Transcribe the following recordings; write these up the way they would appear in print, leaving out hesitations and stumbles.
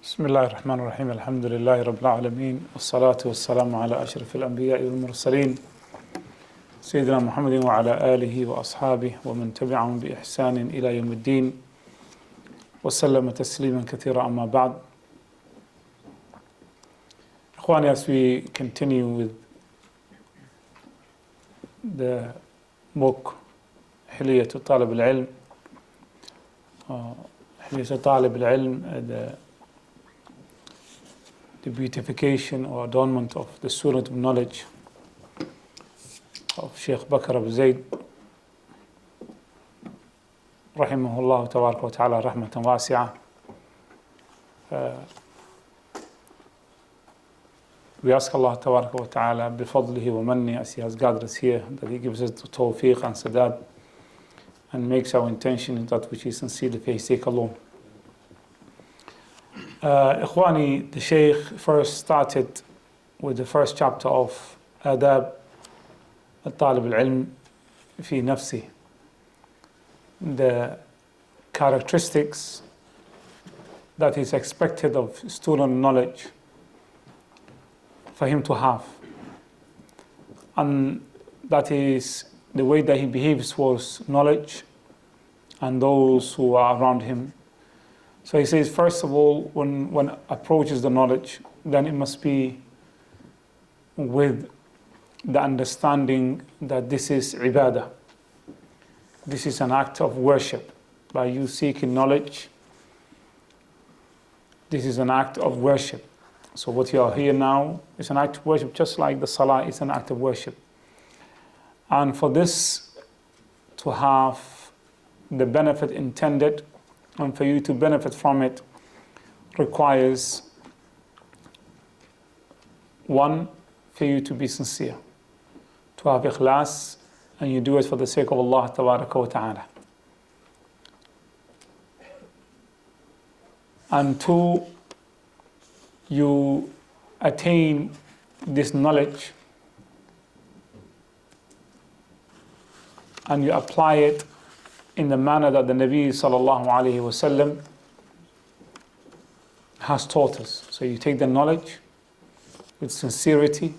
بسم الله الرحمن الرحيم الحمد لله رب العالمين والصلاة والسلام على أشرف الأنبياء والمرسلين سيدنا محمد وعلى آله وأصحابه ومن تبعهم بإحسان إلى يوم الدين وسلم تسليما كثيرا أما بعد. Ikhwani, as we continue with the book Hilyatu Taalib al Ilm, Hilyatu Taalib al Ilm, the beautification or adornment of the student of knowledge of Sheikh Bakr Abu Zayd rahimahullah tabaraka wa ta'ala rahmatan wasi'ah. We ask Allah tabaraka wa ta'ala bifadlihi wa manni, as He has gathered us here, that He gives us the tawfiq and sadad and makes our intention that which is sincerely for His sake alone. Ikhwani, the Shaykh first started with the first chapter of Adab Taalib al Ilm fi nafsi, the characteristics that is expected of student knowledge for him to have, and that is the way that he behaves towards knowledge and those who are around him. So he says, first of all, when approaches the knowledge, then it must be with the understanding that this is ibadah. This is an act of worship. By you seeking knowledge, this is an act of worship. So what you are here now is an act of worship, just like the salah is an act of worship. And for this to have the benefit intended, and for you to benefit from it, requires one, for you to be sincere, to have ikhlas, and you do it for the sake of Allah tabaraka wa ta'ala. And two, you attain this knowledge and you apply it in the manner that the Nabi sallallahu alayhi wasallam has taught us. So you take the knowledge with sincerity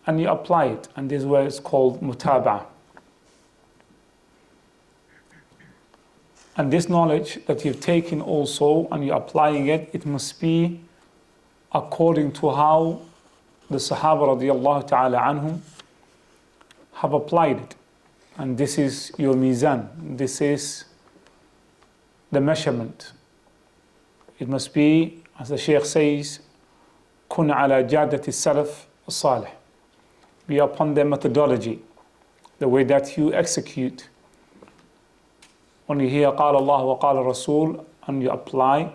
and you apply it, and this is where it's called mutaba'ah. And this knowledge that you've taken also and you're applying it, it must be according to how the Sahaba radiallahu ta'ala anhum have applied it. And this is your mizan. This is the measurement. It must be, as the Shaykh says, kun ala jadati salaf salih. Be upon their methodology, the way that you execute. When you hear qala Allah wa qala Rasul and you apply,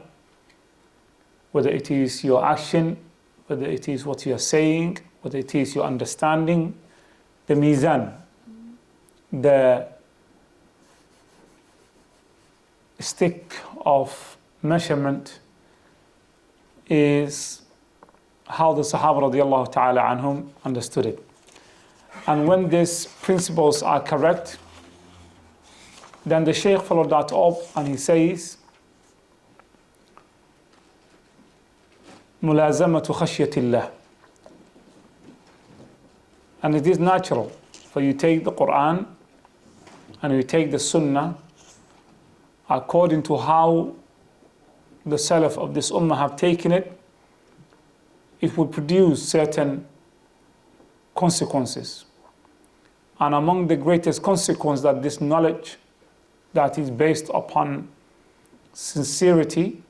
whether it is your action, whether it is what you are saying, whether it is your understanding, the mizan, the stick of measurement is how the Sahaba radiallahu ta'ala anhum understood it. And when these principles are correct, then the Shaykh followed that up and he says, mulazamatu khashyatillah. And it is natural for you take the Quran and you take the Sunnah according to how the Salaf of this Ummah have taken it, it will produce certain consequences. And among the greatest consequence that this knowledge that is based upon sincerity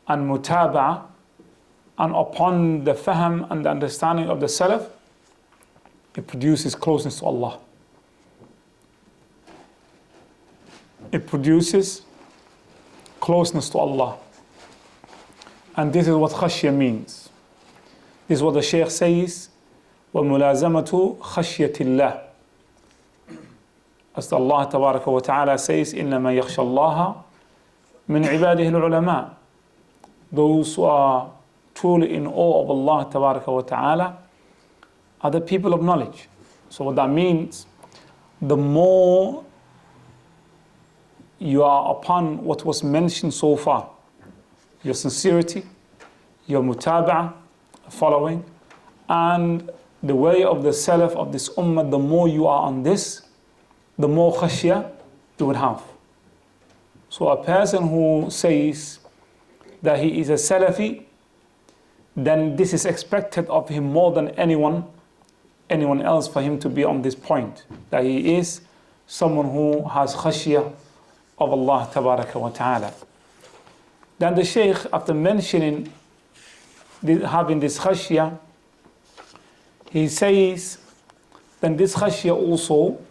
and mutaba'ah and upon the fahm and the understanding of the Salaf, it produces closeness to Allah. It produces closeness to Allah. And this is what khashya means. This is what the Shaykh says, وَمُلَازَمَةُ خَشْيَةِ اللَّهِ. As Allah tabaraka wa ta'ala says, إِنَّمَا يَخْشَى اللَّهَ مِنْ عِبَادِهِ الْعُلَمَاءِ. Those who are truly in awe of Allah tabaraka wa ta'ala are the people of knowledge. So what that means, the more you are upon what was mentioned so far, your sincerity, your mutaba'ah, following, and the way of the Salaf of this ummah. The more you are on this, the more khashya you would have. So a person who says that he is a Salafi, then this is expected of him more than anyone else, for him to be on this point, that he is someone who has khashya of Allah tabaraka wa ta'ala. Then the Shaykh, after mentioning having this khashya, he says, then this khashya also,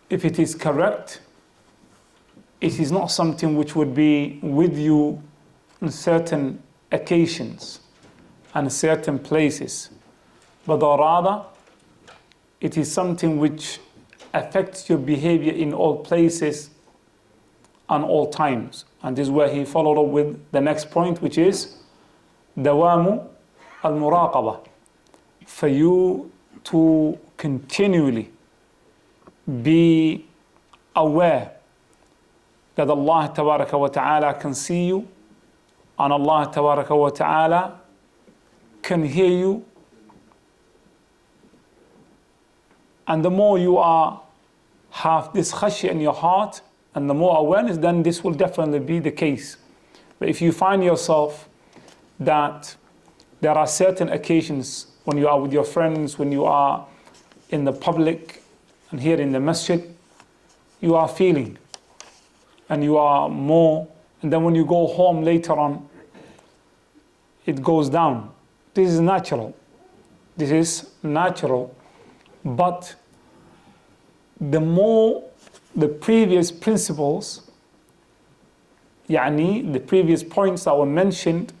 if it is correct, it is not something which would be with you on certain occasions and certain places, but rather it is something which affects your behavior in all places and all times. And this is where he followed up with the next point, which is dawamu al-muraqabah, for you to continually be aware that Allah tabaraka wa ta'ala can see you, and Allah tabaraka wa ta'ala can hear you. And the more you have this khashya in your heart, and the more awareness, then this will definitely be the case. But if you find yourself that there are certain occasions when you are with your friends, when you are in the public and here in the masjid, you are feeling and you are more, and then when you go home later on, it goes down. This is natural. This is natural. But the more the previous principles, the previous points that were mentioned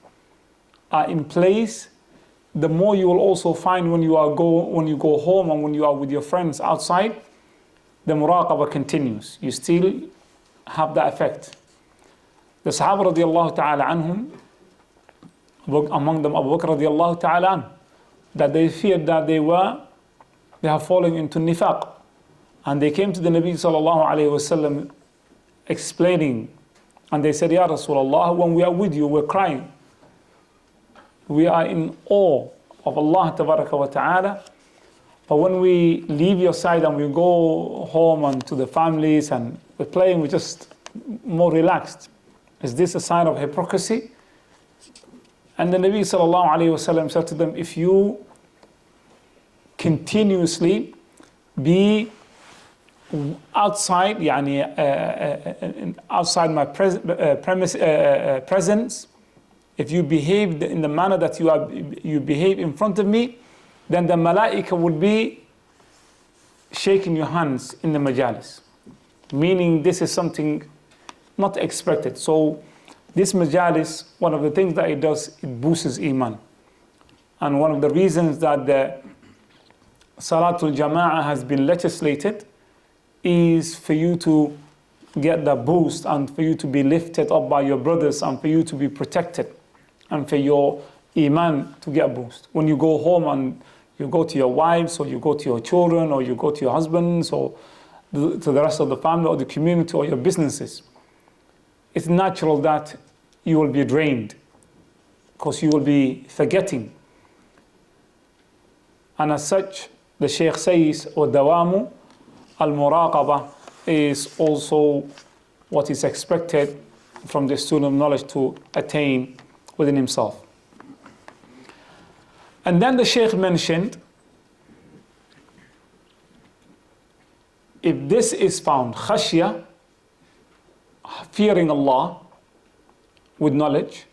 are in place, the more you will also find when you go home and when you are with your friends outside, the muraqabah continues. You still have that effect. The Sahaba radiallahu ta'ala anhum, among them Abu Bakr radiallahu ta'ala anhu, that they feared that they have fallen into nifaq. And they came to the Nabi sallallahu alayhi wasallam explaining, and they said, Ya Rasulullah, when we are with you, we're crying. We are in awe of Allah tabaraka wa ta'ala. But when we leave your side and we go home and to the families and we're playing, we're just more relaxed. Is this a sign of hypocrisy? And the Nabi sallallahu alayhi wasallam said to them, if you continuously be outside, outside my presence, if you behave in the manner that you behave in front of me, then the malaika would be shaking your hands in the majalis. Meaning this is something not expected. So this majalis, one of the things that it does, it boosts iman. And one of the reasons that the Salatul Jama'ah has been legislated is for you to get that boost and for you to be lifted up by your brothers and for you to be protected and for your iman to get a boost. When you go home and you go to your wives or you go to your children or you go to your husbands or to the rest of the family or the community or your businesses, it's natural that you will be drained because you will be forgetting. And as such, the Shaykh says, وَدَوَامُ al-muraqabah is also what is expected from the student of knowledge to attain within himself. And then the Shaykh mentioned, if this is found, khashya, fearing Allah with knowledge,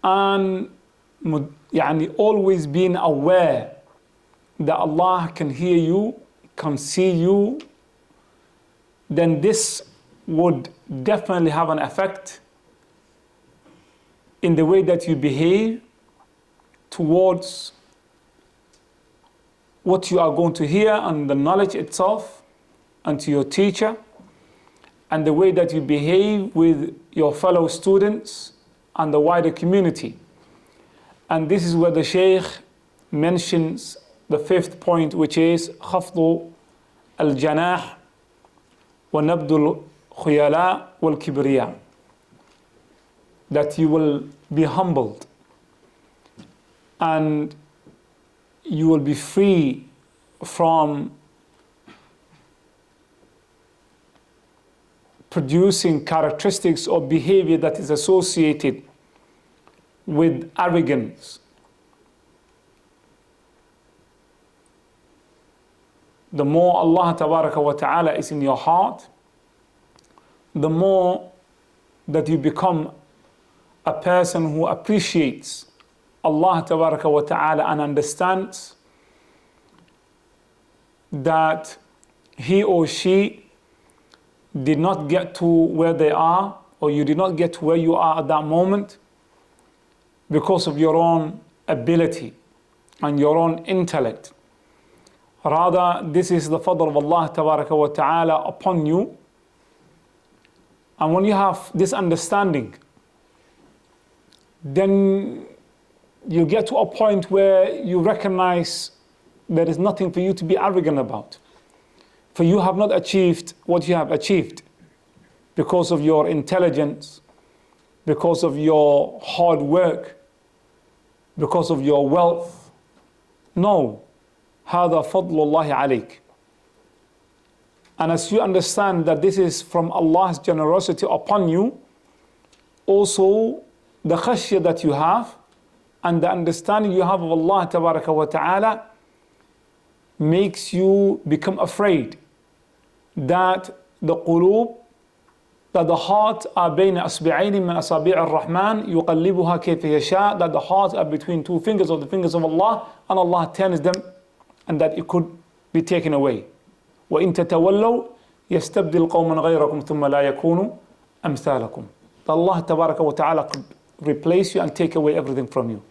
and always being aware that Allah can hear you, can see you, then this would definitely have an effect in the way that you behave towards what you are going to hear and the knowledge itself, and to your teacher, and the way that you behave with your fellow students and the wider community. And this is where the Shaykh mentions the fifth point, which is خفض الجناح ونبذ الخيلاء والكبرياء. that you will be humbled and you will be free from producing characteristics or behavior that is associated with arrogance. The more Allah Tabaraka wa Ta'ala is in your heart, the more that you become a person who appreciates Allah Tabaraka wa Ta'ala and understands that he or she did not get to where they are, or you did not get to where you are at that moment because of your own ability and your own intellect. Rather, this is the fadl of Allah Tabaraka wa Ta'ala upon you. And when you have this understanding, then you get to a point where you recognize there is nothing for you to be arrogant about. For you have not achieved what you have achieved because of your intelligence, because of your hard work, because of your wealth. No. هذا فضل الله عليك. And as you understand that this is from Allah's generosity upon you, also the khashya that you have and the understanding you have of Allah Tabaraka wa Ta'ala makes you become afraid that the qulub, that the heart are بين أصبعين من أصابع الرحمن يقلبها كيف يشاء, that the hearts are between two fingers of the fingers of Allah, and Allah turns them and that it could be taken away. وَإِن تَتَوَلَّوْا يَسْتَبْدِلْ قَوْمًا غَيْرَكُمْ ثُمَّ لَا يَكُونُوا أَمْثَالَكُمْ. That Allah Tabaraka wa Ta'ala could replace you and take away everything from you.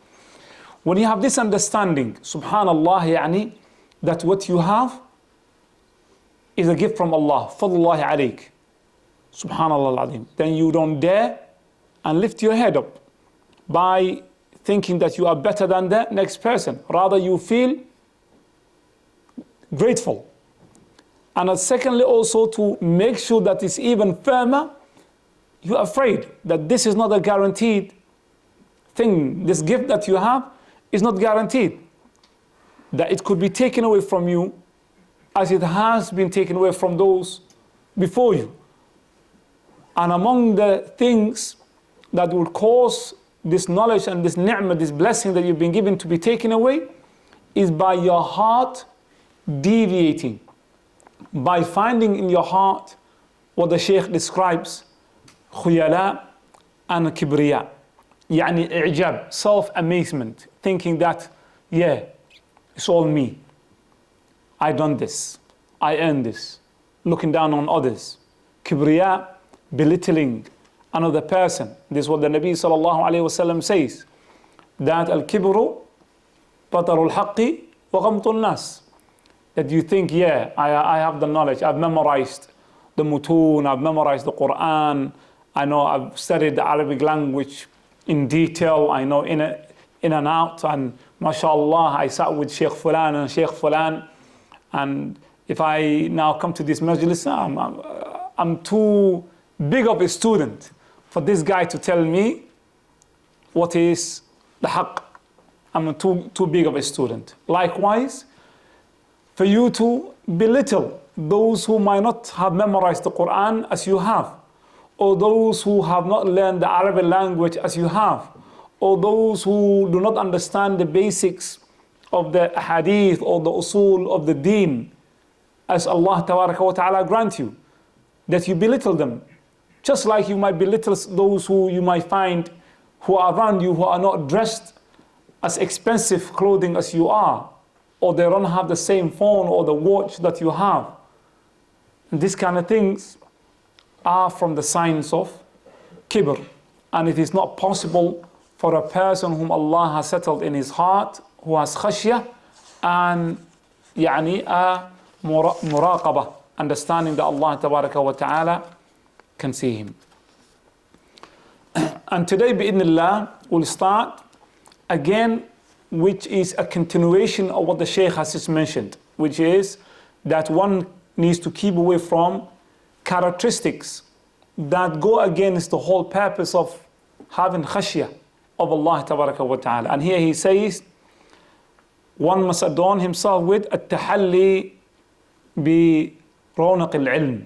When you have this understanding, subhanallah, يعني, that what you have is a gift from Allah, فَضْلُ اللَّهِ عَلَيْكَ, subhanallah al-azim, then you don't dare and lift your head up by thinking that you are better than the next person. Rather, you feel grateful. And secondly, also to make sure that it's even firmer, you're afraid that this is not a guaranteed thing. This gift that you have is not guaranteed, that it could be taken away from you as it has been taken away from those before you. And among the things that will cause this knowledge and this ni'mah, this blessing that you've been given to be taken away, is by your heart deviating, by finding in your heart what the Shaykh describes, khuyala and kibriya, يعني i'jab, self-amazement, thinking that, yeah, it's all me. I done this, I earned this, looking down on others. Kibriya, belittling another person. This is what the Nabi sallallahu alayhi wasallam says, that al-kibru batarul haqqi wa ghamtun nas. That you think, yeah, I have the knowledge, I've memorized the mutoon, I've memorized the Quran, I know I've studied the Arabic language in detail, I know in and out, and mashallah, I sat with Sheikh Fulan and Sheikh Fulan, and if I now come to this majlis, I'm too big of a student for this guy to tell me what is the haqq. I'm too big of a student. Likewise, for you to belittle those who might not have memorized the Quran as you have, or those who have not learned the Arabic language as you have, or those who do not understand the basics of the hadith or the usul of the deen as Allah Tabaraka wa Ta'ala grant you, that you belittle them. Just like you might belittle those who you might find who are around you who are not dressed as expensive clothing as you are, or they don't have the same phone or the watch that you have. And these kind of things are from the signs of kibr. And it is not possible for a person whom Allah has settled in his heart, who has khashya and muraqabah, understanding that Allah Tabaraka wa Ta'ala can see him. And today, bi'idhnillah, we'll start again, which is a continuation of what the Shaykh has just mentioned, which is that one needs to keep away from characteristics that go against the whole purpose of having khashya of Allah tabaraka wa ta'ala. And here he says, one must adorn himself with التحلي برونق العلم.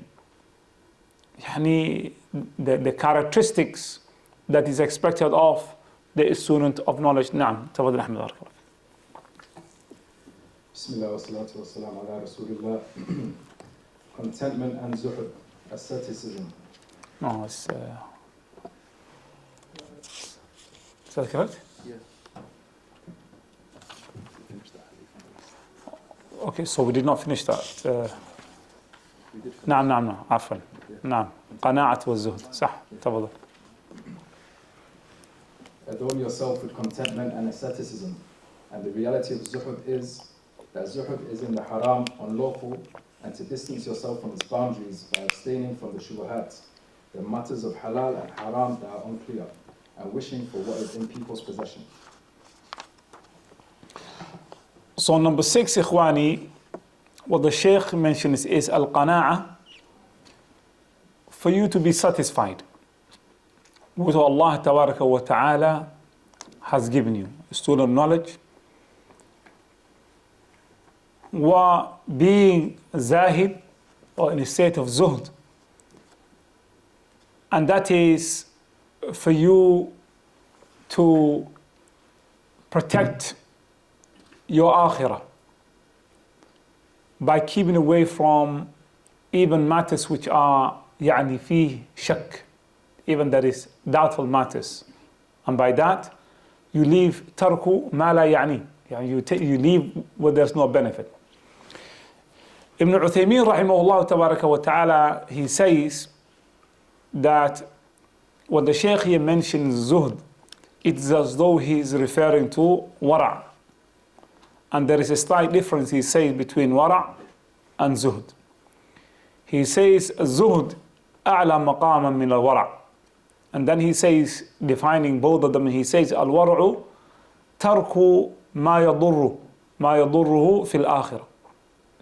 يعني the characteristics that is expected of the student of knowledge. نعم تفضل أحمد بارك الله. بسم الله والصلاة والسلام على رسول الله. Contentment and zuhud, asceticism. No, is that correct? Yeah. Okay, so we did not finish that. We did finish. نعم عفوا. نعم قناعة والزهد صح تفضل. Adorn yourself with contentment and asceticism. And the reality of zuhud is that zuhud is in the haram, unlawful, and to distance yourself from its boundaries by abstaining from the shubuhat, the matters of halal and haram that are unclear, and wishing for what is in people's possession. So number 6, Ikhwani, what the Shaykh mentions is al-qana'a, for you to be satisfied with what Allah Tabaraka wa Ta'ala has given you, student knowledge, wa being zahid, or in a state of zuhd, and that is for you to protect your akhirah by keeping away from even matters which are يعني فيه شك, even that is doubtful matters, and by that you leave tarku ma la يعني, you leave where there's no benefit. Ibn Uthaymeen rahimahullah tabaraka wa ta'ala, he says that when the Shaykh here mentions zuhd, it's as though he is referring to wara'. And there is a slight difference, he says, between wara' and zuhd. He says zuhd a'la maqaman min al-wara'. And then he says, defining both of them, he says al-wara'u tarku ma yadurruhu fil akhirah.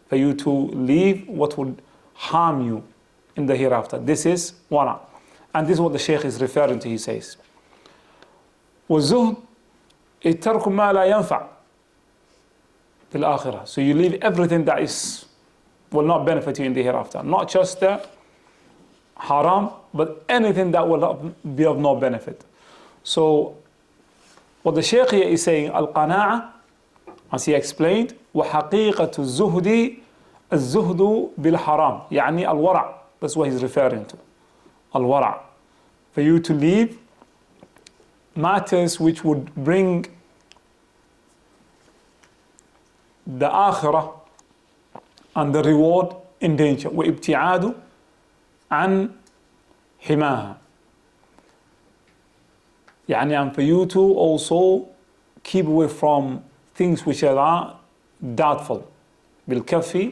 For you to leave what would harm you in the hereafter. This is wara'. And this is what the Shaykh is referring to, he says. وَالزُّهْدُ التَّرْكُ مَا لَا يَنْفَعُ فِي الْآخِرَةِ. So you leave everything that will not benefit you in the hereafter. Not just the haram, but anything that will not be of no benefit. So what the Shaykh here is saying, al-qana'a, as he explained, وَحَقِيقَةُ الزُّهْدِ الزُّهْدُ بِالْحَرَامِ يعني al-wara'. That's what he's referring to. Al-wara'. For you to leave matters which would bring the akhirah and the reward in danger. وَإِبْتِعَادُ عَنْ حِمَاهَا. يعني, and for you to also keep away from things which are doubtful. بالكف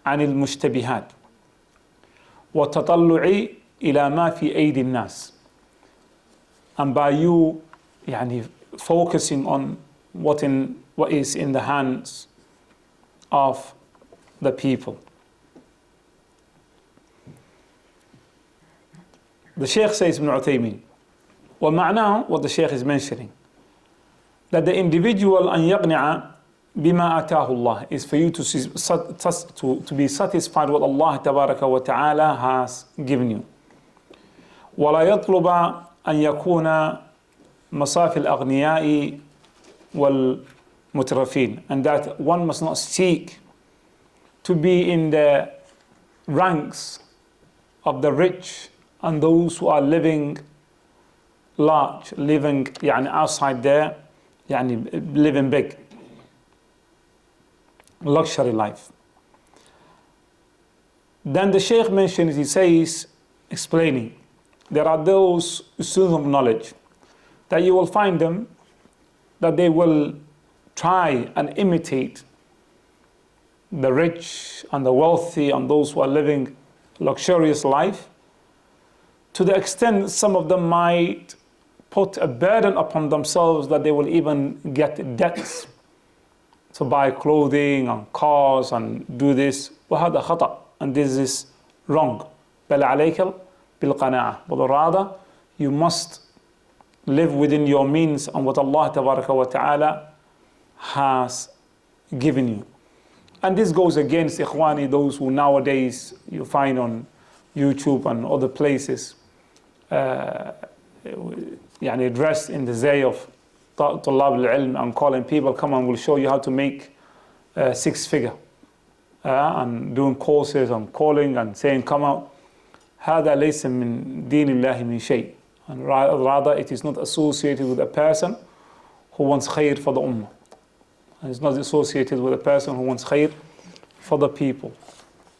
عن المشتبهات والتطلع إلى ما في أيدي الناس. And by you يعني, focusing on what is in the hands of the people. The Shaykh says, Ibn Uthaymeen, ومعناه, what the Shaykh is mentioning, that the individual أن يقنع بما آتاه الله is for you to be satisfied with Allah Tabaraka wa Ta'ala has given you. ولا يطلب أن يكون مصاف الأغنياء والمترفين, and that one must not seek to be in the ranks of the rich and those who are living large, living يعني outside there, يعني living big, luxury life. Then the Shaykh mentions, he says, explaining, there are those students of knowledge that you will find them that they will try and imitate the rich and the wealthy and those who are living luxurious life, to the extent some of them might put a burden upon themselves that they will even get debts to buy clothing and cars and do this. وهذا خطأ, and this is wrong. بل عليك بالقناعة. But rather you must live within your means and what Allah Tabaraka wa Ta'ala has given you. And this goes against, ikhwani, those who nowadays you find on YouTube and other places, dressed in the way of Tulab al Ilm and calling people, come and we'll show you how to make 6-figure. And doing courses and calling and saying, come out. هذا ليس من دين الله من شيء. And rather it is not associated with a person who wants khair for the ummah. And it's not associated with a person who wants khair for the people.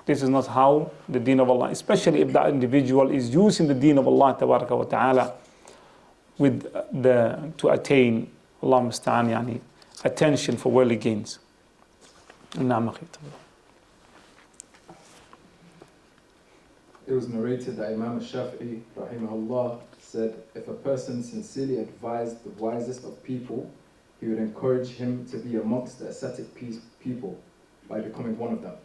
This is not how the deen of Allah, especially if that individual is using the deen of Allah Tabaraka wa Ta'ala with to attain, Allah musta'an, attention for worldly gains. It was narrated that Imam al-Shafi'i, rahimahullah, said, if a person sincerely advised the wisest of people, he would encourage him to be amongst the ascetic people by becoming one of them.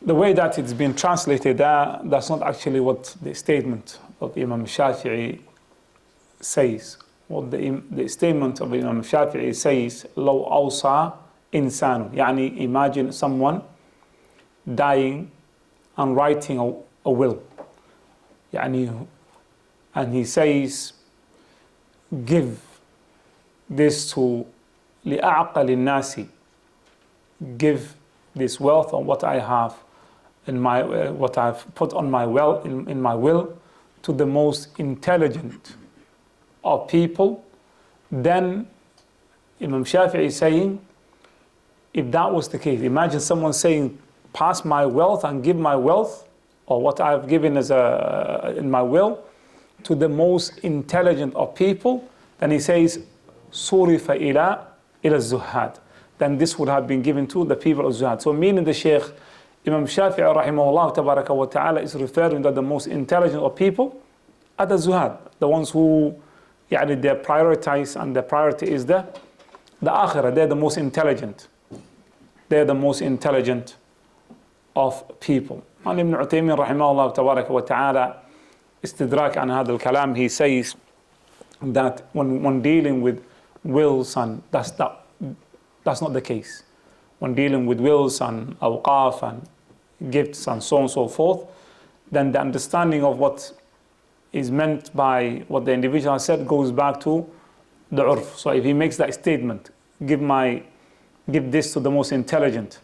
The way that it's been translated, that's not actually what the statement of Imam Shafi'i says. What the statement of Imam Shafi'i says, لو أوصى إنسان, يعني imagine someone dying and writing a will. يعني, and he says, give this to لأعقل الناس, give this wealth on what I have in my what I've put on my in my will to the most intelligent of people. Then Imam Shafi'i is saying, if that was the case, imagine someone saying, pass my wealth and give my wealth or what I've given as in my will to the most intelligent of people. Then he says, صُرِفَ إِلَى الزُّهَّادِ, then this would have been given to the people of Zuhad. So meaning the Shaykh Imam Shafi'i rahimahullah tabaraka wa ta'ala is referring to the most intelligent of people are the Zuhad, the ones who they prioritize, and the priority is the akhirah. They're the most intelligent. They're the most intelligent of people. And Ibn Uthaymeen rahimahullah tabaraka wa ta'ala istidrak an hadha al-kalam, he says that when dealing with wills, and that's not the case. When dealing with wills and awqaf and gifts and so on and so forth, then the understanding of what is meant by what the individual has said goes back to the urf. So if he makes that statement, give this to the most intelligent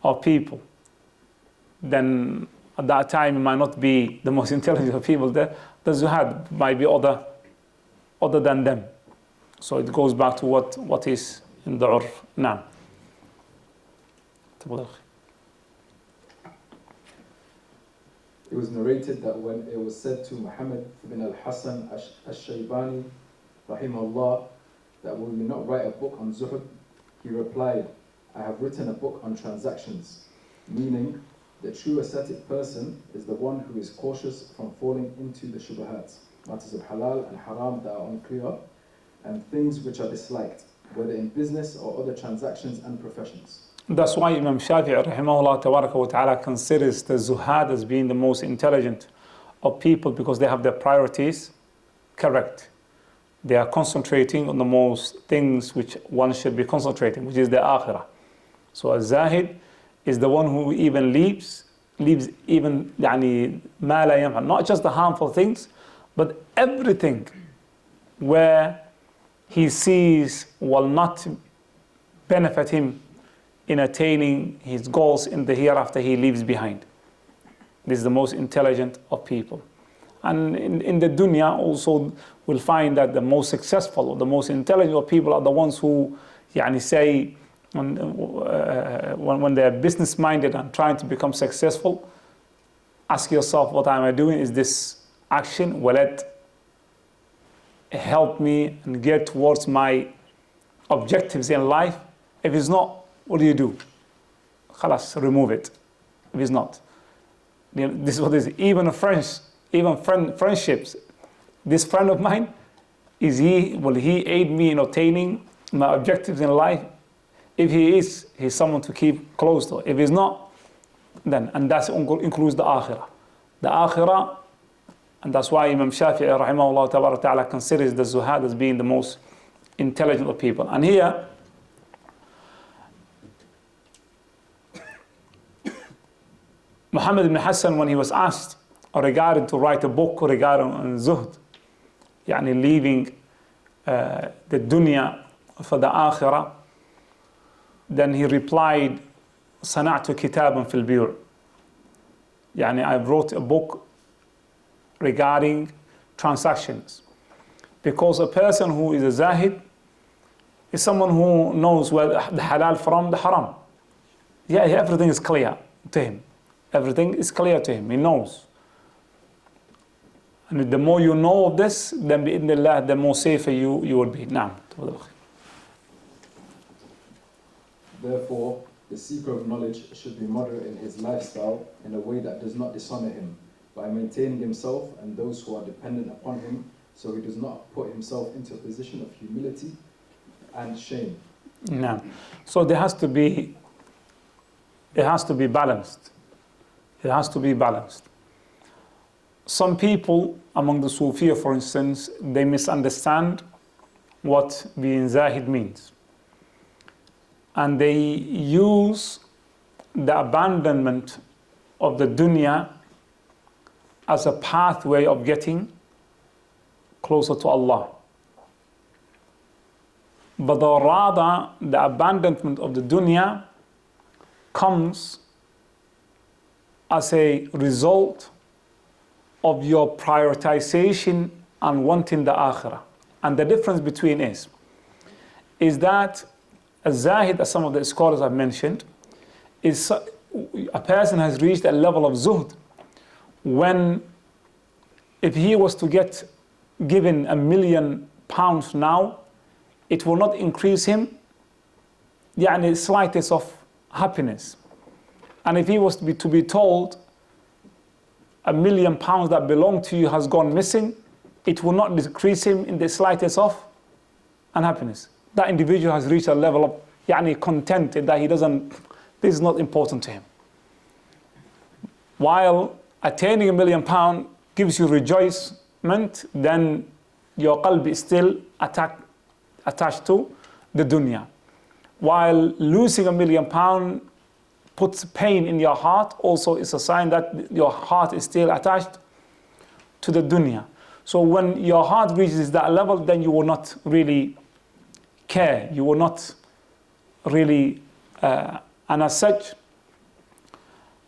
of people, then at that time it might not be the most intelligent of people. The zuhad might be other than them. So it goes back to what is in the urf. Now, it was narrated that when it was said to Muhammad ibn al-Hasan al-Shaybani, rahimahullah, that will you not write a book on zuhud, he replied, I have written a book on transactions, meaning the true ascetic person is the one who is cautious from falling into the shubahat, matters of halal and haram that are unclear, and things which are disliked, whether in business or other transactions and professions. That's why Imam Shafi'i rahimahullah tabaraka wa ta'ala considers the zuhad as being the most intelligent of people, because they have their priorities correct. They are concentrating on the most things which one should be concentrating, which is the akhirah. So a zahid is the one who even leaves even ma la yanfa, not just the harmful things, but everything where he sees will not benefit him in attaining his goals in the hereafter, he leaves behind. This is the most intelligent of people. And in the dunya also we'll find that the most successful or the most intelligent of people are the ones who say when they're business minded and trying to become successful, ask yourself, what am I doing? Is this action, will it help me and get towards my objectives in life? If it's not, what do? Khalas, remove it. If it's not, this is what it is. Even friendships. This friend of mine, will he aid me in attaining my objectives in life? If he is, he's someone to keep close to. If he's not, then, and that includes the akhirah. The akhirah, and that's why Imam Shafi'i rahimahullah ta'ala considers the zuhad as being the most intelligent of people. And here, Muhammad ibn Hassan, when he was asked regarding to write a book regarding zuhd, yani leaving the dunya for the akhirah, then he replied, صنعت كتابا في البيوع. يعني I wrote a book regarding transactions. Because a person who is a zahid is someone who knows where the halal from the haram. Yeah, everything is clear to him. Everything is clear to him. He knows. And the more you know of this, then bi'idhnillah, the more safer you will be. Naam. Therefore, the seeker of knowledge should be moderate in his lifestyle in a way that does not dishonor him, by maintaining himself and those who are dependent upon him, so he does not put himself into a position of humility and shame. No. So it has to be balanced. It has to be balanced. Some people among the Sufiya, for instance, they misunderstand what being Zahid means. And they use the abandonment of the dunya as a pathway of getting closer to Allah. But rather, the abandonment of the dunya comes as a result of your prioritization and wanting the akhirah. And the difference between is that a zahid, as some of the scholars have mentioned, is a person has reached a level of zuhd when, if he was to get given £1 million now, it will not increase him the slightest of happiness. And if he was to be told £1 million that belonged to you has gone missing, it will not decrease him in the slightest of unhappiness. That individual has reached a level of contented that this is not important to him. While attaining £1 million gives you rejoicement, then your qalb is still attached to the dunya. While losing £1 million puts pain in your heart, also is a sign that your heart is still attached to the dunya. So when your heart reaches that level, then you will not really care. You will not really, and as such,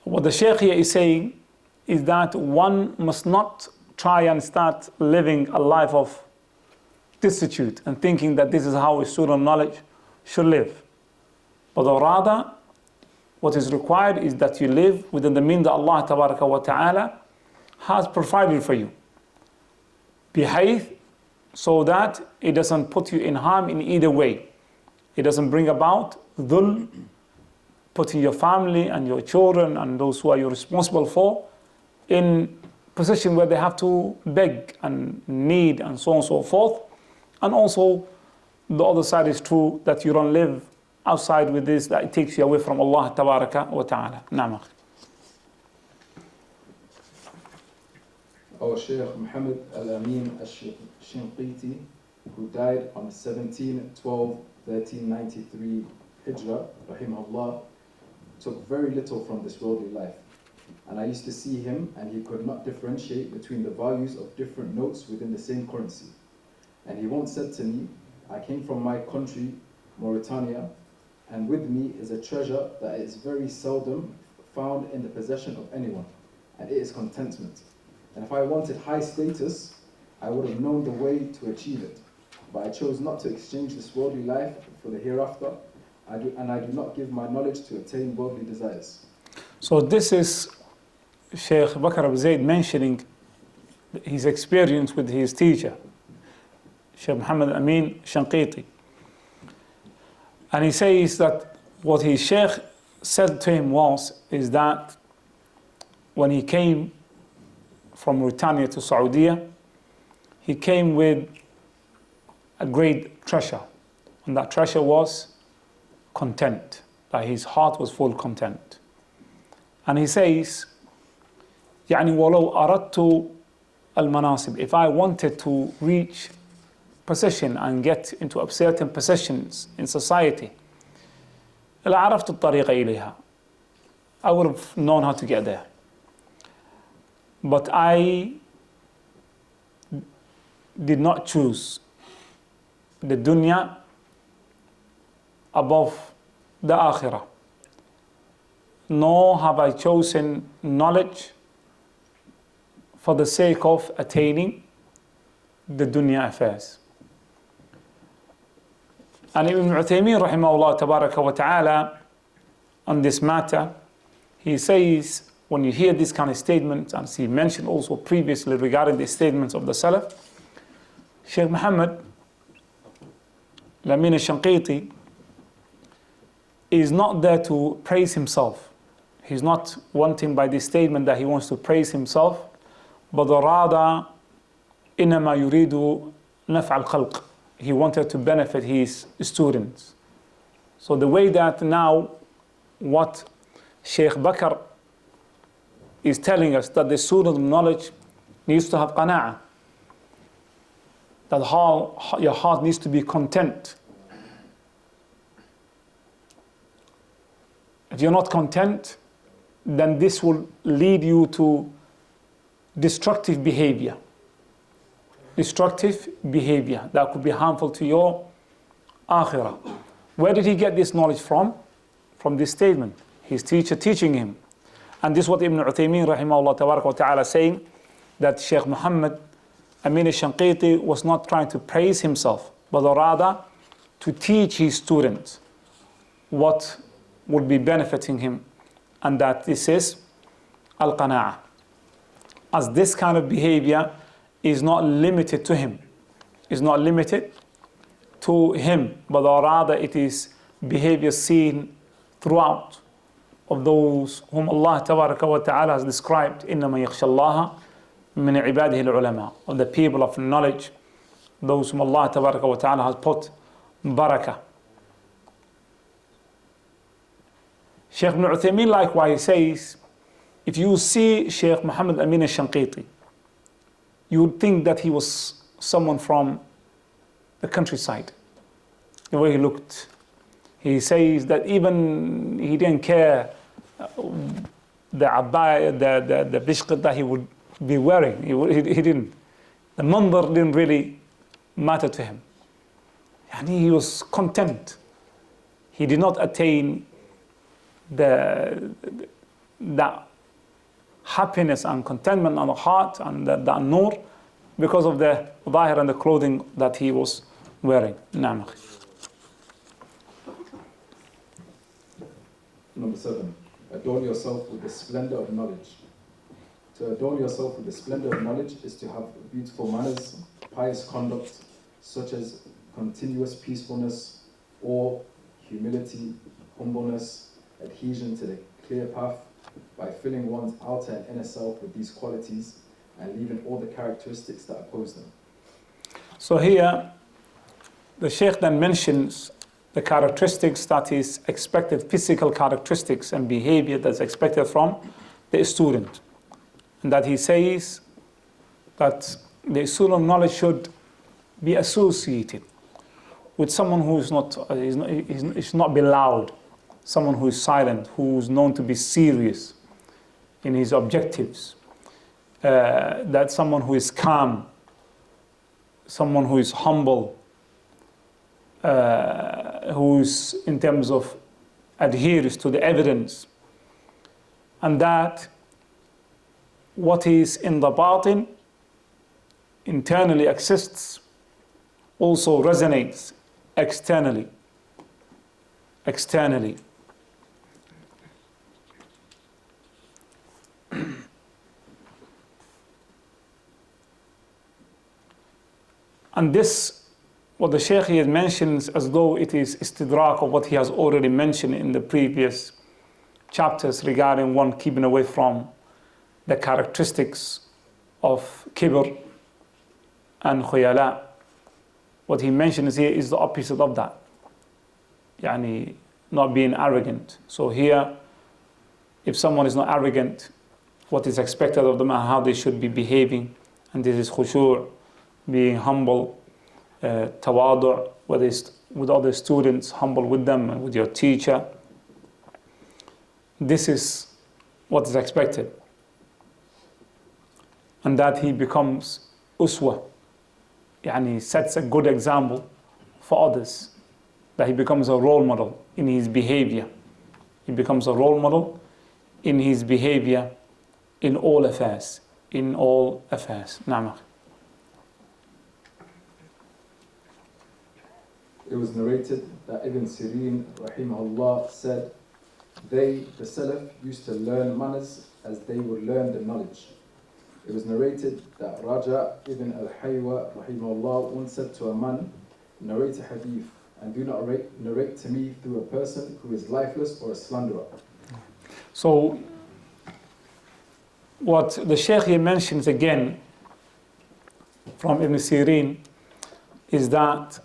what the Shaykh here is saying is that one must not try and start living a life of destitute and thinking that this is how a student of knowledge should live. But rather, what is required is that you live within the means that Allah Tabaraka wa Ta'ala has provided for you. Behave so that it doesn't put you in harm in either way. It doesn't bring about dhul, putting your family and your children and those who are you responsible for in position where they have to beg and need and so on and so forth. And also, the other side is true that you don't live outside with this, that it takes you away from Allah Tabaraka wa Ta'ala. Naam. Our Shaykh Muhammad al-Amin al-Shinqiti, who died on 17/12/1393 Hijrah, rahimahullah, took very little from this worldly life. And I used to see him, and he could not differentiate between the values of different notes within the same currency. And he once said to me, I came from my country, Mauritania, and with me is a treasure that is very seldom found in the possession of anyone, and it is contentment. And if I wanted high status, I would have known the way to achieve it. But I chose not to exchange this worldly life for the hereafter, and I do not give my knowledge to attain worldly desires. So this is Shaykh Bakr Abu Zayd mentioning his experience with his teacher, Shaykh Muhammad Amin Shanqiti. And he says that what his Shaykh said to him is that when he came from Mauritania to Saudi, he came with a great treasure. And that treasure was content, that his heart was full content. And he says, يعني ولو أردت المناصب, if I wanted to reach position and get into certain positions in society, لعرفت الطريق إليها, I would have known how to get there. But I did not choose the dunya above the akhirah, nor have I chosen knowledge for the sake of attaining the dunya affairs. And Ibn Uthaymeen rahimahullah tabaraka wa ta'ala, on this matter, he says, when you hear this kind of statements, and he mentioned also previously regarding the statements of the Salaf, Shaykh Muhammad Al-Amin al-Shanqiti is not there to praise himself. He's not wanting by this statement that he wants to praise himself, but rather إنما يريد نفع الخلق. He wanted to benefit his students. So the way that now what Shaykh Bakr is telling us, that the student of knowledge needs to have qana'ah, that your heart needs to be content. If you're not content, then this will lead you to destructive behavior. Destructive behavior that could be harmful to your akhirah. Where did he get this knowledge from? From this statement. His teacher teaching him. And this is what Ibn Uthaymeen rahimahullah tabaraka wa ta'ala saying, that Shaykh Muhammad Amin al-Shanqiti was not trying to praise himself, but rather to teach his students what would be benefiting him, and that this is al-qana'ah. As this kind of behavior is not limited to him, is not limited to him, but rather it is behavior seen throughout of those whom Allah tabaraka wa ta'ala has described, إِنَّمَا يَخْشَى اللَّهَ مِنْ عِبَادِهِ الْعُلَمَاء, of the people of knowledge, those whom Allah tabaraka wa ta'ala has put barakah. Shaykh Ibn Uthaymeen likewise says, if you see Shaykh Muhammad Amin al-Shanqiti, you would think that he was someone from the countryside, the way he looked. He says that even he didn't care the abaya, the bishqat that he would be wearing. He didn't. The mandar didn't really matter to him. And he was content. He did not attain that happiness and contentment on the heart and the nur because of the zahir and the clothing that he was wearing. Na'am. Number 7, adorn yourself with the splendor of knowledge. To adorn yourself with the splendor of knowledge is to have beautiful manners, pious conduct, such as continuous peacefulness, awe, humility, humbleness, adhesion to the clear path, by filling one's outer and inner self with these qualities and leaving all the characteristics that oppose them. So here, the Shaykh then mentions the characteristics that is expected, physical characteristics and behavior that's expected from the student. And that he says that the student of knowledge should be associated with someone who is not be loud, someone who is silent, who is known to be serious in his objectives, that someone who is calm, someone who is humble, who's in terms of adheres to the evidence, and that what is in the batin internally exists also resonates externally. And this, what the Shaykh here mentions, as though it is istidrak of what he has already mentioned in the previous chapters regarding one keeping away from the characteristics of kibr and khuyala. What he mentions here is the opposite of that. Yani, not being arrogant. So here, if someone is not arrogant, what is expected of them and how they should be behaving. And this is khushu', being humble, tawadu', whether it's with other students, humble with them and with your teacher. This is what is expected. And that he becomes uswa, yani sets a good example for others, that he becomes a role model in his behavior. He becomes a role model in his behavior in all affairs. In all affairs. Na'am. It was narrated that Ibn Sirin, rahimahullah, said, they, the Salaf, used to learn manners as they would learn the knowledge. It was narrated that Raja ibn al-Haywa, rahimahullah, once said to a man, narrate a hadith, and do not narrate to me through a person who is lifeless or a slanderer. So, what the Shaykh here mentions again from Ibn Sirin is that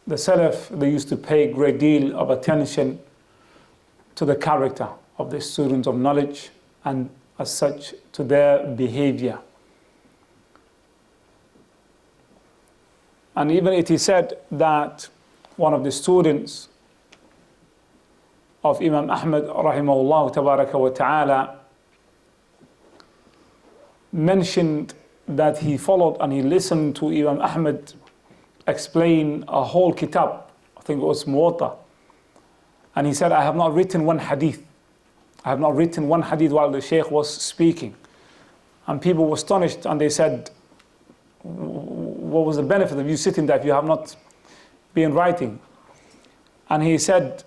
the Salaf, they used to pay a great deal of attention to the character of the students of knowledge and as such to their behavior. And even it is said that one of the students of Imam Ahmad rahimahullah tabaraka wa ta'ala mentioned that he followed and he listened to Imam Ahmad explain a whole kitab, I think it was Muwatta. And he said, I have not written one hadith. I have not written one hadith while the Shaykh was speaking. And people were astonished and they said, what was the benefit of you sitting there if you have not been writing? And he said,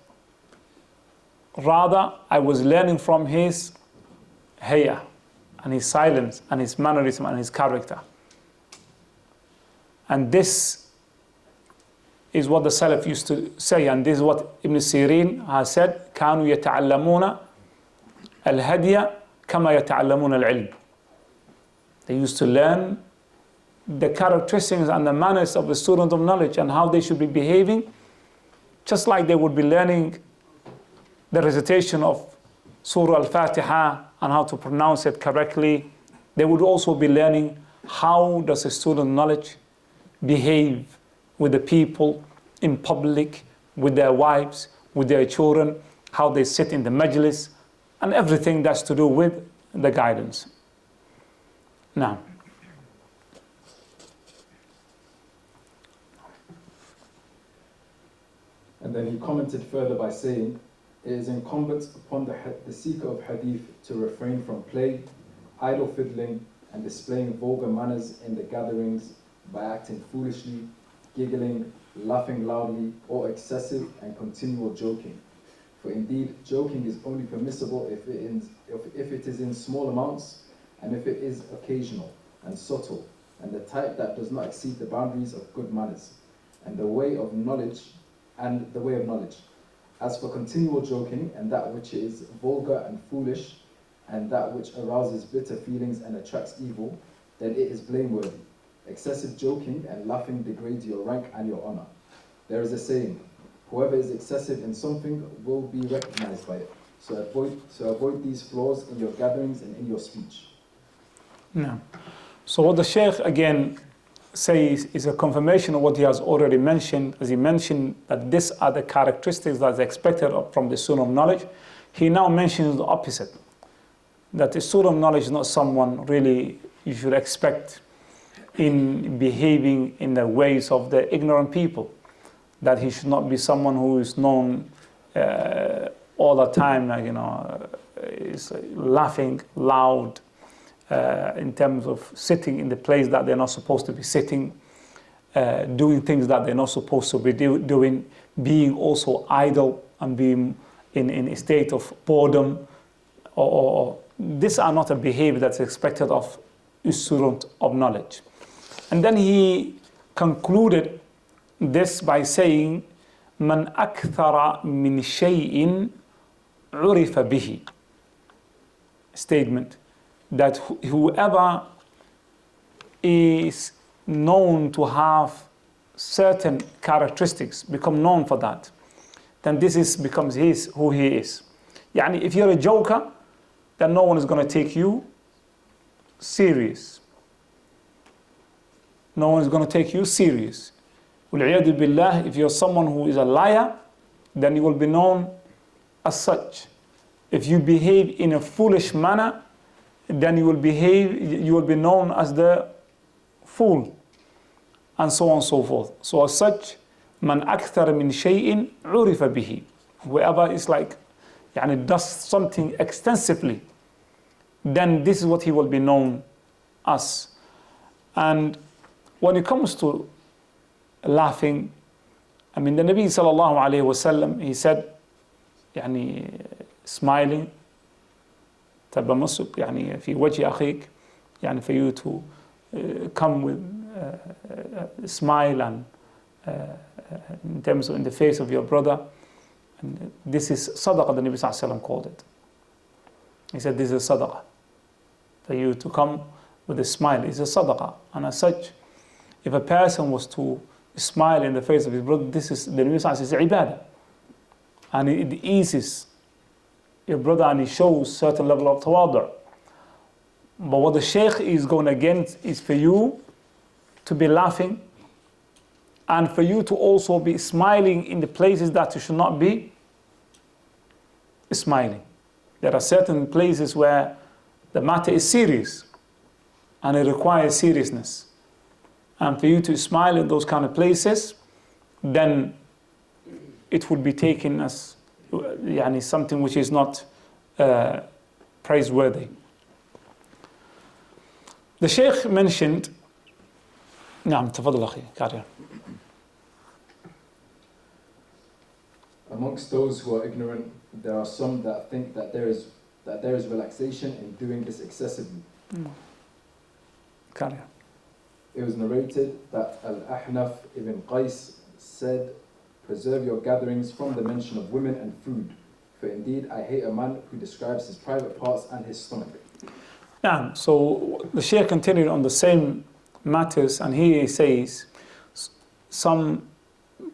rather, I was learning from his hayah and his silence and his mannerism and his character. And this is what the Salaf used to say, and this is what Ibn Sirin has said, كانوا يتعلمون الهدي كما يتعلمون العلم. They used to learn the characteristics and the manners of the student of knowledge and how they should be behaving, just like they would be learning the recitation of Surah Al-Fatiha and how to pronounce it correctly. They would also be learning how does a student of knowledge behave with the people in public, with their wives, with their children, how they sit in the majlis, and everything that's to do with the guidance. Now, and then he commented further by saying, it is incumbent upon the seeker of hadith to refrain from play, idle fiddling, and displaying vulgar manners in the gatherings by acting foolishly, giggling, laughing loudly, or excessive and continual joking. For indeed, joking is only permissible if it is in small amounts, and if it is occasional and subtle, and the type that does not exceed the boundaries of good manners, and the way of knowledge. As for continual joking, and that which is vulgar and foolish, and that which arouses bitter feelings and attracts evil, then it is blameworthy. Excessive joking and laughing degrades your rank and your honor. There is a saying, whoever is excessive in something will be recognized by it. So avoid these flaws in your gatherings and in your speech. no. So what the Shaykh again says is a confirmation of what he has already mentioned, as he mentioned that these are the characteristics that is expected from the student of knowledge. He now mentions the opposite, that the student of knowledge is not someone really you should expect in behaving in the ways of the ignorant people, that he should not be someone who is known all the time, like, is laughing loud, in terms of sitting in the place that they're not supposed to be sitting, doing things that they're not supposed to be doing, being also idle and being in a state of boredom. Or these are not a behavior that's expected of a student of knowledge. And then he concluded this by saying, "Man akthara min shay'in urifa bihi." Statement that whoever is known to have certain characteristics, become known for that, then this becomes who he is. Yani if you're a joker, then no one is going to take you serious. No one is going to take you serious. وَالْعِيَادُ بِاللَّهِ, if you're someone who is a liar, then you will be known as such. If you behave in a foolish manner, then you will be known as the fool, and so on and so forth. So as such, man akthar min shay'in urifa bihi. Whoever is like, does something extensively, then this is what he will be known as. And when it comes to laughing, the Nabi sallallahu alayhi wasallam, he said, smiling, تبسم في وجه أخيك, for you to come with a smile and in terms of in the face of your brother. And this is sadaqah, the Nabi sallallahu alayhi wasallam called it. He said this is sadaqah. For you to come with a smile is a sadaqah. And as such, if a person was to smile in the face of his brother, this is, the Nabi sallallahu alayhi wasallam says, ibadah. And it eases your brother and it shows certain level of tawadu'. But what the Shaykh is going against is for you to be laughing and for you to also be smiling in the places that you should not be smiling. There are certain places where the matter is serious and it requires seriousness. And for you to smile in those kind of places, then it would be taken as something which is not praiseworthy. The Shaykh mentioned, نعم تفضل أخي carry on. Amongst those who are ignorant, there are some that think that there is relaxation in doing this excessively. Carry on. It was narrated that Al-Ahnaf ibn Qais said, "Preserve your gatherings from the mention of women and food, for indeed I hate a man who describes his private parts and his stomach." Yeah, so the Shaykh continued on the same matters, and he says, some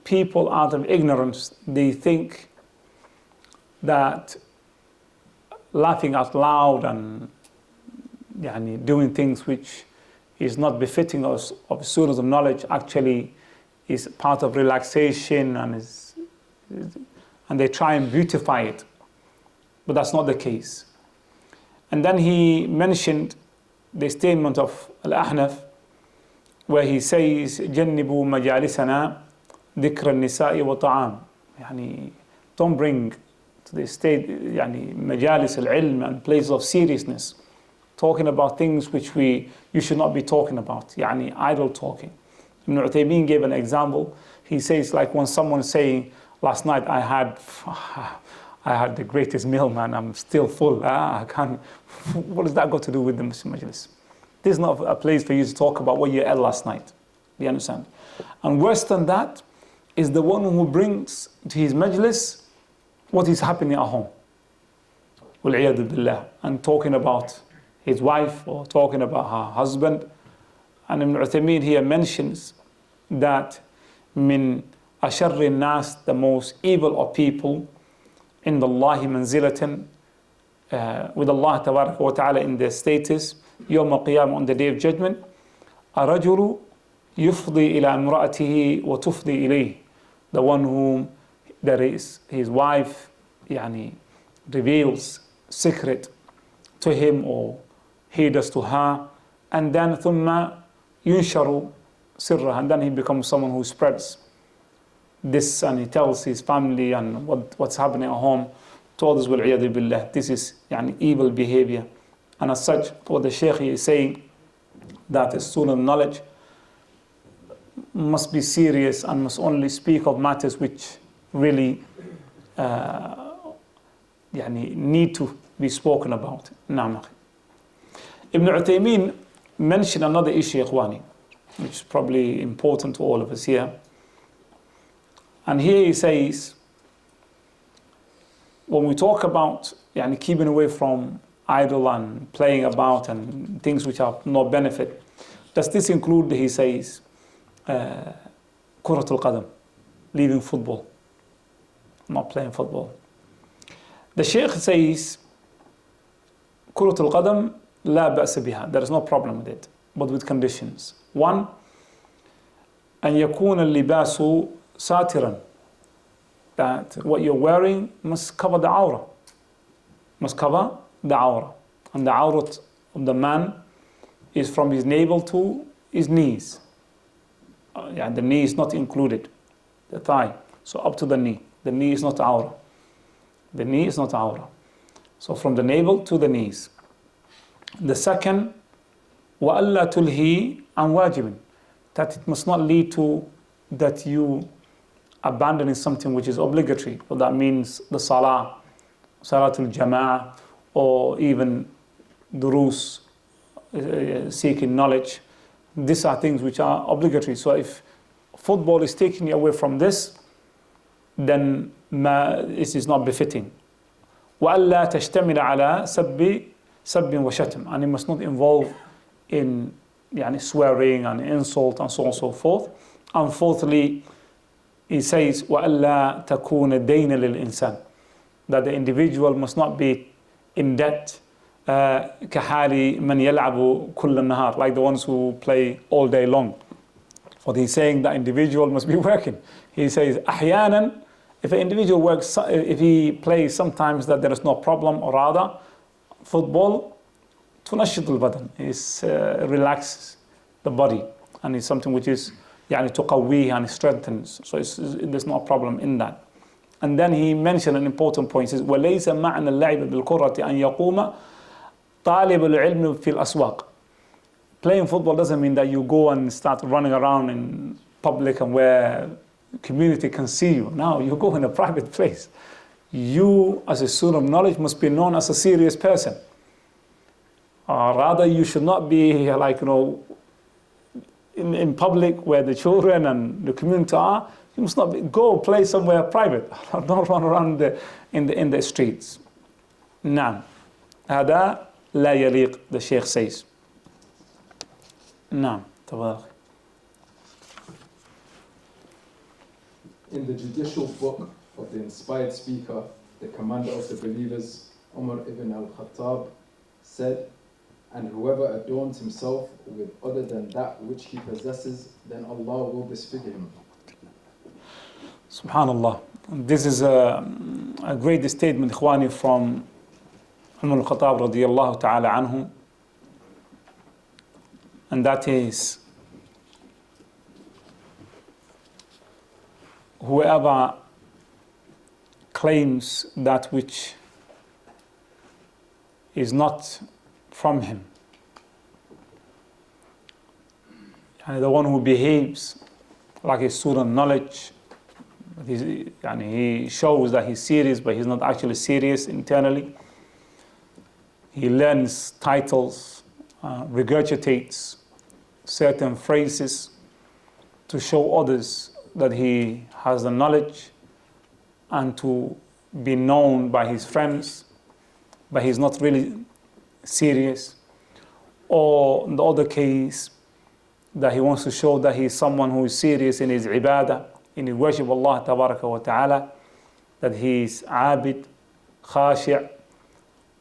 people out of ignorance, they think that laughing out loud and doing things which is not befitting us of students of knowledge actually is part of relaxation and they try and beautify it. But that's not the case. And then he mentioned the statement of Al-Ahnaf where he says, جنبوا مجالسنا ذكر النساء وطعام. Don't bring to the state مجالس العلم and places of seriousness, talking about things which you should not be talking about, idle talking. Ibn Uthaymeen gave an example. He says, like when someone's saying, last night I had the greatest meal, man, I'm still full. I can't. What does that got to do with the majlis? This is not a place for you to talk about what you ate last night. Do you understand? And worse than that is the one who brings to his majlis what is happening at home. وَالْعِيَادُ بِاللَّهِ. And talking about his wife or talking about her husband. And Ibn Uthaymeen here mentions that min asharri nas, the most evil of people, in the Allahi manzilatan, with Allah tabaraka wa ta'ala in their status, yawm al-qiyamah, on the day of judgment, arajulu yufdi ila imra'atihi wa tufdi ilayh, the one whom there is his wife reveals secret to him or he does to her, and then thumma yunsharu sirrah, and then he becomes someone who spreads this and he tells his family and what's happening at home to others. وَالْعِيَاذُ بِاللَّهِ. This is evil behavior. And as such, what the Shaykh is saying, that a student of knowledge must be serious and must only speak of matters which really need to be spoken about. نعم. Ibn Uthaymeen mentioned another issue, ikhwani, which is probably important to all of us here. And here he says, when we talk about keeping away from idle and playing about and things which have no benefit, does this include, he says, كرة القدم, leaving football, not playing football? The Shaykh says كرة القدم لا بأس بها. There is no problem with it, but with conditions. One, أن يكون اللباس ساترا. That what you're wearing must cover the awrah. Must cover the awrah. And the awrah of the man is from his navel to his knees. Yeah, the knee is not included. The thigh. So up to the knee. The knee is not awrah. The knee is not awrah. So from the navel to the knees. The second, وَأَلَّا تُلْهِي عَنْ وَاجِبٍ. That it must not lead to that you abandoning something which is obligatory. So that means the salah, salatul jama'ah, or even durus, seeking knowledge. These are things which are obligatory. So if football is taking you away from this, then it is not befitting. وَأَلَّا تَشْتَمِلَ عَلَى سَبٍّ وَشَتْمٍ. And it must not involve in swearing and insult and so on and so forth. And fourthly, he says, وَأَلَّا تَكُونَ دَيْنَ لِلْإِنسَانِ. That the individual must not be in debt, كَحَالِ مَنْ يَلْعَبُ كُلَّ النَّهَارِ, like the ones who play all day long. But he's saying that individual must be working. He says, أحيانا, if an individual works, if he plays sometimes that there is no problem, or rather, football, تنشط البدن, it relaxes the body, and it's something which is تقويه and strengthens. So there's no problem in that. And then he mentioned an important point. He says, وَلَيْسَ مَعْنَ اللَّعِبِ بِالْكُرَّةِ أَنْ يَقُومَ طَالِبُ الْعِلْمِ فِي الْأَسْوَاقِ. Playing football doesn't mean that you go and start running around in public and where community can see you. Now you go in a private place. You, as a student of knowledge, must be known as a serious person. Rather, you should not be in public where the children and the community are. You must not be, go play somewhere private. Don't run around in the streets. نعم. هذا لا يليق, the Sheikh says. نعم. تفضل. In the judicial book of the inspired speaker, the commander of the believers, Umar ibn al-Khattab, said, and whoever adorns himself with other than that which he possesses, then Allah will disfigure him. Subhanallah. This is a great statement, Ikhwani, from Umar al-Khattab radiyallahu ta'ala anhu. And that is, whoever claims that which is not from him, and the one who behaves like a student of knowledge, he shows that he's serious, but he's not actually serious internally. He learns titles, regurgitates certain phrases to show others that he has the knowledge and to be known by his friends, but he's not really serious. Or in the other case, that he wants to show that he is someone who is serious in his ibadah, in his worship of Allah tabaraka wa ta'ala, that he is abid, khashi',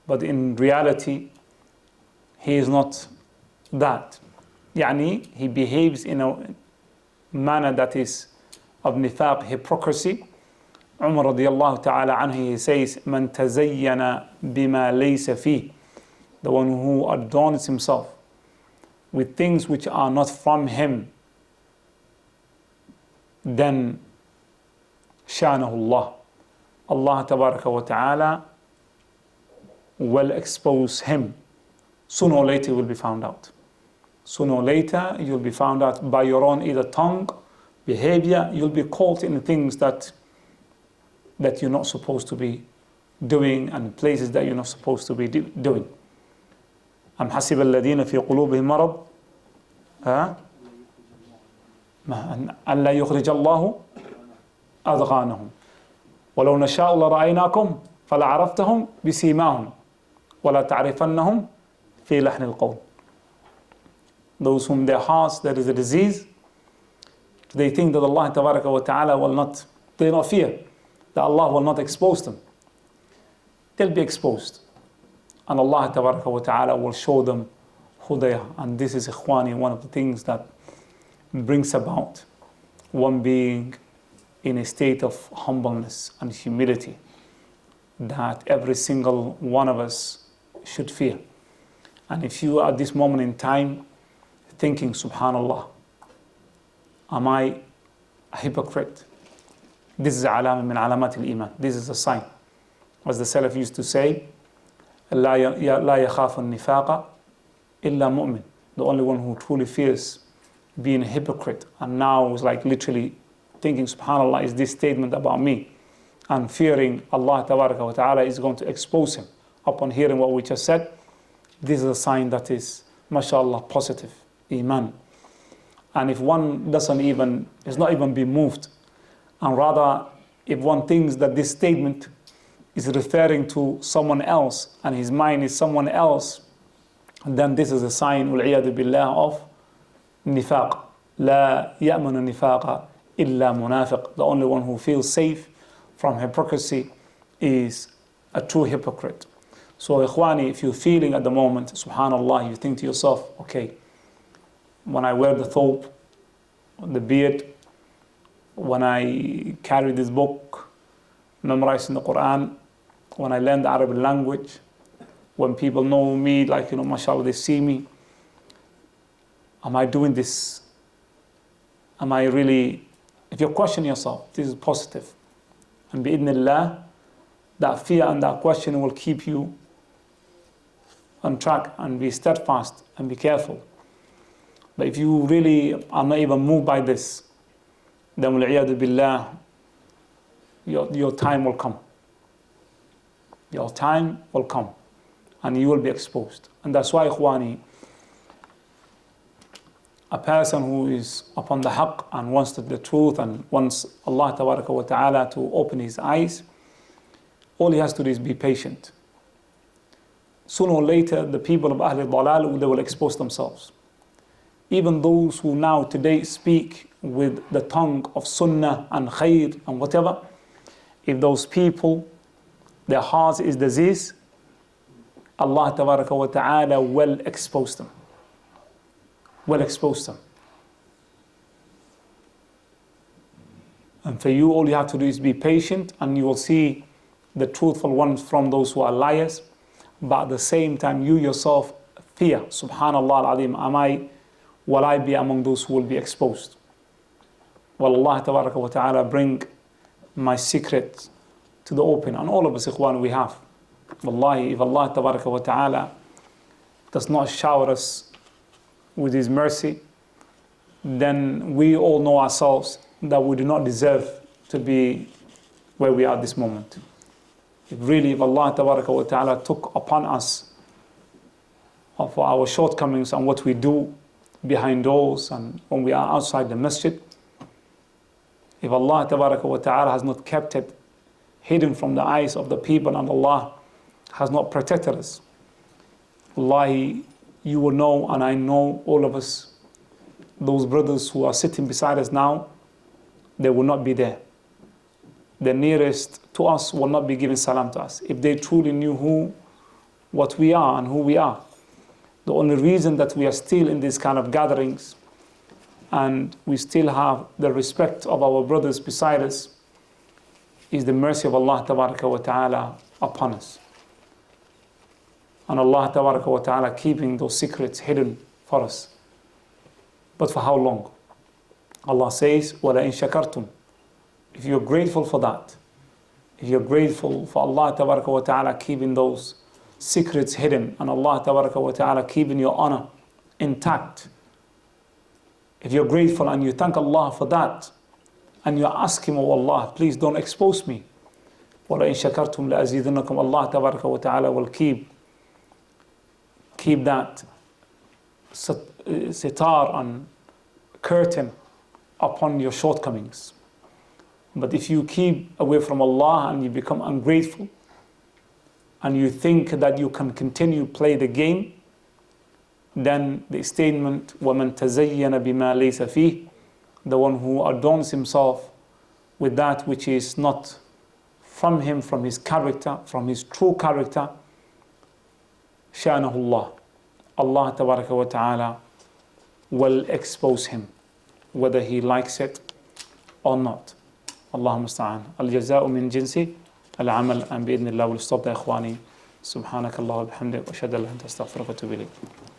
but in reality, he is not that. He behaves in a manner that is of nifaq, hypocrisy. Umar radiyallahu ta'ala anhu, he says, "Man tazayyana bima laysa fi," the one who adorns himself with things which are not from him, then shanahu Allah, Allah tabaraka wa ta'ala will expose him. Sooner or later you will be found out. Sooner or later you'll be found out by your own either tongue, behavior. You'll be caught in things that you're not supposed to be doing, and places that you're not supposed to be doing. أم حسب الذين في قلوبهم مرض أن لا يخرج الله أضغانهم ولو نشاء لرأيناكم فلعرفتهم بسيماهم ولا تعرفنهم في لحن القول. Those whom their hearts there is a disease, they think that Allah tabaraka wa ta'ala will not, they not fear that Allah will not expose them. They'll be exposed. and Allah Tabaraka wa Ta'ala will show them who they are. And this is, ikhwani, one of the things that brings about one being in a state of humbleness and humility that every single one of us should fear. And if you are at this moment in time thinking, subhanallah, am I a hypocrite? This is alama min alamat al-iman. This is a sign. As the Salaf used to say, لا يخاف النفاق إلا مؤمن. The only one who truly fears being a hypocrite. And now is like literally thinking, subhanallah, is this statement about me? And fearing Allah Tabaraka wa Ta'ala is going to expose him upon hearing what we just said. This is a sign that is, mashallah, positive, iman. And if one is not even be moved, and rather if one thinks that this statement is referring to someone else and his mind is someone else, then this is a sign, wal-'iyadu billah, of nifaq. La ya'manu nifaqa illa munafiq. The only one who feels safe from hypocrisy is a true hypocrite. So ikhwani, if you're feeling at the moment, subhanallah, you think to yourself, okay, when I wear the thobe, the beard, when I carry this book, memorizing the Quran, when I learn the Arabic language, when people know me, like, mashallah, they see me, am I doing this? Am I really, if you question yourself, this is positive. And bi'idhnillah, that fear and that question will keep you on track, and be steadfast and be careful. But if you really are not even moved by this, then wal-'iyadu billah, your time will come. Your time will come and you will be exposed. And that's why, ikhwani, a person who is upon the haqq and wants the truth and wants Allah Tabaraka wa Ta'ala to open his eyes, all he has to do is be patient. Sooner or later, the people of Ahl al-Dalal, they will expose themselves. Even those who now today speak with the tongue of sunnah and khair and whatever, if those people, their hearts is disease, Allah Tabaraka wa Ta'ala will expose them. Will expose them. And for you, all you have to do is be patient, and you will see the truthful ones from those who are liars. But at the same time, you yourself fear, subhanallah al-azim, will I be among those who will be exposed? Will Allah Tabaraka wa Ta'ala bring my secret to the open? And all of us, ikhwan, we have. Wallahi, if Allah Tabaraka wa Ta'ala does not shower us with His mercy, then we all know ourselves that we do not deserve to be where we are at this moment. If Allah Tabaraka wa Ta'ala took upon us of our shortcomings and what we do behind doors and when we are outside the masjid, if Allah Tabaraka wa Ta'ala has not kept it hidden from the eyes of the people and Allah has not protected us, wallahi, you will know, and I know, all of us, those brothers who are sitting beside us now, they will not be there. The nearest to us will not be giving salam to us. If they truly knew what we are and who we are. The only reason that we are still in these kind of gatherings and we still have the respect of our brothers beside us is the mercy of Allah Tabaraka wa Ta'ala upon us. And Allah Tabaraka wa Ta'ala keeping those secrets hidden for us. But for how long? Allah says, وَلَئِن شَكَرْتُمْ. If you're grateful for that, if you're grateful for Allah Tabaraka wa Ta'ala keeping those secrets hidden and Allah Tabaraka wa Ta'ala keeping your honor intact, if you're grateful and you thank Allah for that, and you ask Him, oh Allah, please don't expose me. وَلَئِن شَكَرْتُمْ لَأَزِيدُنَّكُمْ. Allah Tabaraka wa Ta'ala will keep that sitar and curtain upon your shortcomings. But if you keep away from Allah and you become ungrateful and you think that you can continue play the game, then the statement وَمَنْ تَزَيَّنَ بِمَا لَيْسَ فِيهِ, the one who adorns himself with that which is not from him, from his character, from his true character, شأنه الله. Allah tabaraka wa ta'ala will expose him, whether he likes it or not. Allahumma musta'an. Al-jaza'u min jinsi al-amal. And bi-idhnillah, we'll stop there, ikhwani. Subhanakallah wa bihamdik. Wa ashhadu an la ilaha illa anta astaghfiruka wa atubu ilayk.